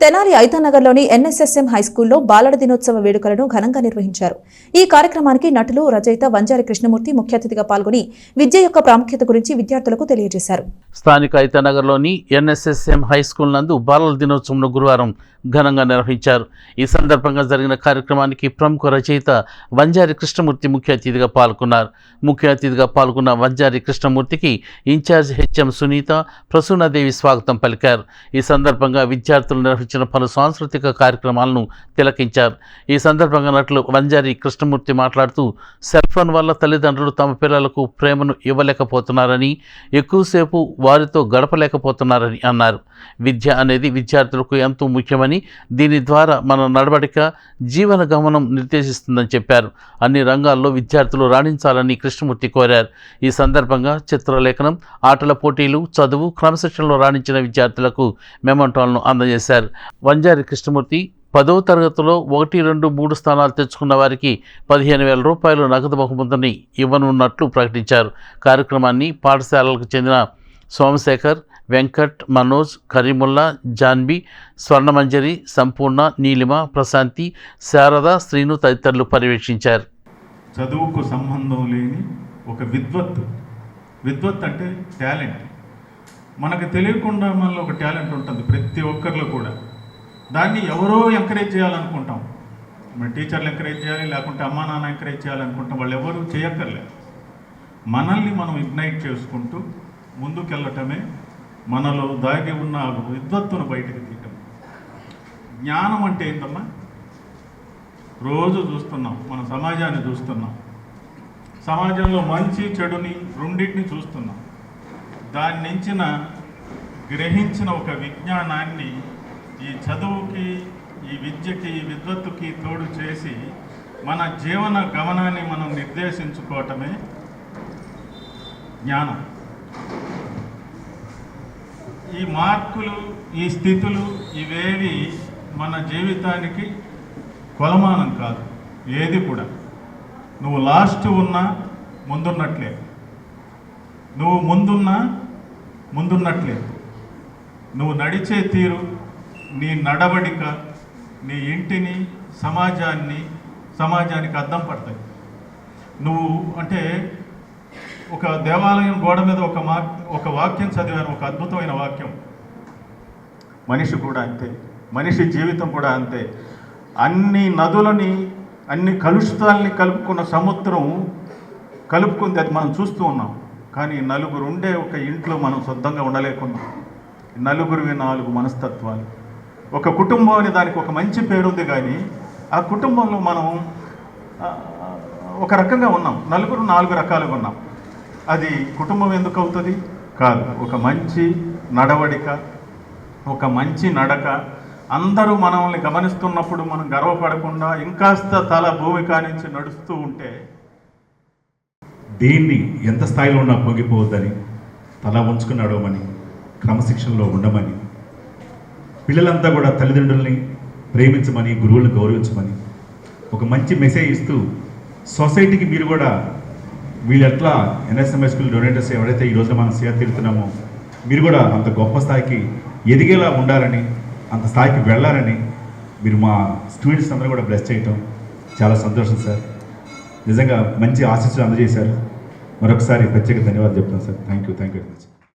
Tenali ఐతానగర్లోని NSSM హైస్కూల్లో బాలల దినోత్సవ వేడుకలను ఘనంగా నిర్వహించారు. ఈ కార్యక్రమానికి నటులు, రచయిత వంజారి కృష్ణమూర్తి ముఖ్య అతిథిగా పాల్గొని విద్య యొక్క ప్రాముఖ్యత గురించి విద్యార్థులకు తెలియజేశారు. స్థానిక ఐతానగర్లోని ఎన్ఎస్ఎస్ఎం హైస్కూల్ నందు బాలల దినోత్సవం గురువారం ఘనంగా నిర్వహించారు. ఈ సందర్భంగా జరిగిన కార్యక్రమానికి ప్రముఖ రచయిత వంజారి కృష్ణమూర్తి ముఖ్య అతిథిగా పాల్గొన్నారు. ముఖ్య అతిథిగా పాల్గొన్న వంజారి కృష్ణమూర్తికి ఇన్ఛార్జ్ హెచ్ఎం సునీత, ప్రసూనాదేవి స్వాగతం పలికారు. ఈ సందర్భంగా విద్యార్థులు నిర్వహించిన పలు సాంస్కృతిక కార్యక్రమాలను తిలకించారు. ఈ సందర్భంగా నటులు వంజారి కృష్ణమూర్తి మాట్లాడుతూ సెల్ ఫోన్ వల్ల తల్లిదండ్రులు తమ పిల్లలకు ప్రేమను ఇవ్వలేకపోతున్నారని, ఎక్కువసేపు వారితో గడపలేకపోతున్నారని అన్నారు. విద్య అనేది విద్యార్థులకు ఎంతో ముఖ్యమని, దీని ద్వారా మన నడవడిక, జీవన గమనం నిర్దేశిస్తుందని చెప్పారు. అన్ని రంగాల్లో విద్యార్థులు రాణించాలని కృష్ణమూర్తి కోరారు. ఈ సందర్భంగా చిత్రలేఖనం, ఆటల పోటీలు, చదువు, క్రమశిక్షణలో రాణించిన విద్యార్థులకు మెమంటోలను అందజేశారు. వంజారి కృష్ణమూర్తి 10వ తరగతిలో 1, 2, 3 స్థానాలు తెచ్చుకున్న వారికి 15,000 రూపాయలు నగదు బహుమతిని ఇవ్వనున్నట్లు ప్రకటించారు. కార్యక్రమాన్ని పాఠశాలలకు చెందిన సోమశేఖర్, వెంకట్, మనోజ్, కరీముల్లా, జాన్బీ, స్వర్ణమంజరి, సంపూర్ణ, నీలిమ, ప్రశాంతి, శారద, శ్రీను తదితరులు పర్యవేక్షించారు. చదువుకు సంబంధం లేని ఒక విద్వత్ అంటే టాలెంట్. మనకు తెలియకుండా మనలో ఒక టాలెంట్ ఉంటుంది ప్రతి ఒక్కరిలో కూడా. దాన్ని ఎవరో ఎంకరేజ్ చేయాలనుకుంటాం. మన టీచర్లు ఎంకరేజ్ చేయాలి, లేకుంటే అమ్మా నాన్న ఎంకరేజ్ చేయాలనుకుంటాం. వాళ్ళు ఎవరు చేయక్కర్లేదు. మనల్ని మనం ఇగ్నైట్ చేసుకుంటూ ముందుకెళ్ళటమే మనలో దాగి ఉన్న విద్వత్తును బయటకు తీయటం. జ్ఞానం అంటే ఏంటమ్మా? రోజు చూస్తున్నాం, మన సమాజాన్ని చూస్తున్నాం. సమాజంలో మంచి చెడుని రెండింటిని చూస్తున్నాం. దాని నుంచిన గ్రహించిన ఒక విజ్ఞానాన్ని ఈ చదువుకి, ఈ విద్యకి, ఈ విద్వత్తుకి తోడు చేసి మన జీవన గమనాన్ని మనం నిర్దేశించుకోవటమే జ్ఞానం. ఈ మార్కులు, ఈ స్థితులు ఇవేవి మన జీవితానికి కొలమానం కాదు. ఏది కూడా నువ్వు లాస్ట్ ఉన్నా ముందున్నట్లే, నువ్వు ముందున్నా ముందున్నట్లే. నువ్వు నడిచే తీరు, నీ నడవడిక, నీ ఇంటిని, సమాజానికి అద్దం పడతాయి. నువ్వు అంటే ఒక దేవాలయం గోడ మీద ఒక వాక్యం చదివాను, ఒక అద్భుతమైన వాక్యం. మనిషి కూడా అంతే, మనిషి జీవితం కూడా అంతే. అన్ని నదులని, అన్ని కలుషితాలని కలుపుకున్న సముద్రం కలుపుకుంది, అది మనం చూస్తూ ఉన్నాం. కానీ నలుగురు ఉండే ఒక ఇంట్లో మనం శుద్ధంగా ఉండలేకున్నాం. నలుగురివి 4 మనస్తత్వాలు. ఒక కుటుంబం అనే దానికి ఒక మంచి పేరుంది, కానీ ఆ కుటుంబంలో మనం ఒక రకంగా ఉన్నాం. నలుగురు 4 రకాలుగా ఉన్నాం. అది కుటుంబం ఎందుకు అవుతుంది? కాదు. ఒక మంచి నడవడిక, ఒక మంచి నడక, అందరూ మనల్ని గమనిస్తున్నప్పుడు మనం గర్వపడకుండా ఇంకాస్త తల భూమి కానించి నడుస్తూ ఉంటే, దీన్ని ఎంత స్థాయిలో ఉన్నా పొంగిపోవద్దని, తల ఉంచుకుని నడవమని, క్రమశిక్షణలో ఉండమని, పిల్లలంతా కూడా తల్లిదండ్రుల్ని ప్రేమించమని, గురువులను గౌరవించమని ఒక మంచి మెసేజ్ ఇస్తూ, సొసైటీకి మీరు కూడా వీళ్ళు ఎట్లా ఎన్ఎస్ఎంఐ స్కూల్ డొనేటర్స్ ఎవరైతే ఈ రోజున మనం సేవ తీరుతున్నామో, మీరు కూడా అంత గొప్ప స్థాయికి ఎదిగేలా ఉండాలని, అంత స్థాయికి వెళ్ళాలని మీరు మా స్టూడెంట్స్ అందరూ కూడా బ్లెస్ చేయటం చాలా సంతోషం సార్. నిజంగా మంచి ఆశీస్సులు అందజేశారు. మరొకసారి ప్రత్యేక ధన్యవాదాలు చెప్తాను sir. Thank you very much.